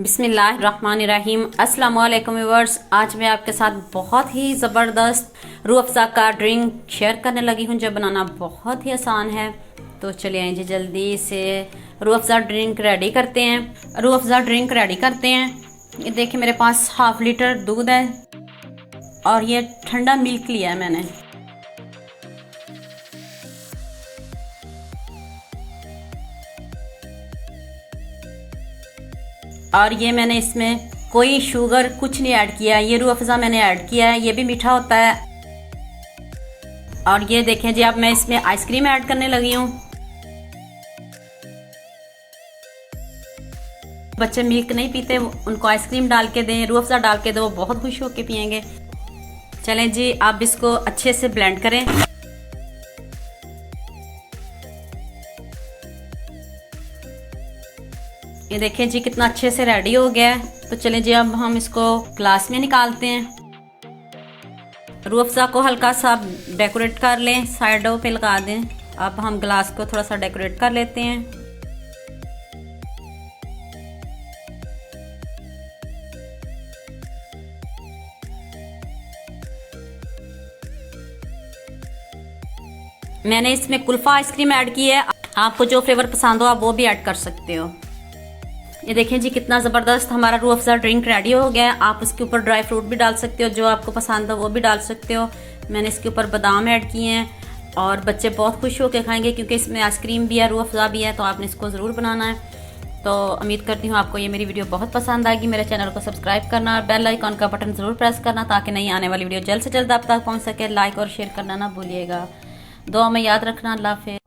बिस्मिल्लाहिर्रहमानिर्रहीम। अस्सलाम वालेकुम व्यूअर्स। आज मैं आपके साथ बहुत ही ज़बरदस्त रूह अफ़ज़ा का ड्रिंक शेयर करने लगी हूँ जो बनाना बहुत ही आसान है। तो चलिए जी जल्दी से रूह अफ़ज़ा ड्रिंक रेडी करते हैं। रूह अफ़ज़ा ड्रिंक रेडी करते हैं। ये देखिए मेरे पास हाफ लीटर दूध है और ये ठंडा मिल्क लिया है मैंने। और ये मैंने इसमें कोई शुगर कुछ नहीं ऐड किया है। ये रूह अफ़ज़ा मैंने ऐड किया है, ये भी मीठा होता है। और ये देखें जी अब मैं इसमें आइसक्रीम ऐड करने लगी हूँ। बच्चे मिल्क नहीं पीते, उनको आइसक्रीम डाल के दें, रूह अफ़ज़ा डाल के दो, वो बहुत खुश होकर पियेंगे। चलें जी आप इसको अच्छे से ब्लेंड करें। ये देखें जी कितना अच्छे से रेडी हो गया है। तो चलें जी अब हम इसको ग्लास में निकालते हैं। रूह अफ़ज़ा को हल्का सा डेकोरेट कर लें, साइडों पे लगा दें। अब हम ग्लास को थोड़ा सा डेकोरेट कर लेते हैं। मैंने इसमें कुल्फा आइसक्रीम ऐड की है, आपको जो फ्लेवर पसंद हो आप वो भी ऐड कर सकते हो। ये देखें जी कितना ज़बरदस्त हमारा रूह अफ़ज़ा ड्रिंक रेडी हो गया है। आप इसके ऊपर ड्राई फ्रूट भी डाल सकते हो, जो आपको पसंद हो वो भी डाल सकते हो। मैंने इसके ऊपर बादाम ऐड किए हैं और बच्चे बहुत खुश होकर खाएंगे क्योंकि इसमें आइसक्रीम भी है, रूह अफ़ज़ा भी है। तो आपने इसको ज़रूर बनाना है। तो उम्मीद करती हूँ आपको ये मेरी वीडियो बहुत पसंद आएगी। मेरे चैनल को सब्सक्राइब करना और बेल आइकॉन का बटन ज़रूर प्रेस करना ताकि नई आने वाली वीडियो जल्द से जल्द आप तक पहुँच सके। लाइक और शेयर करना ना भूलिएगा। दुआ में याद रखना। अल्लाह हाफ़िज़।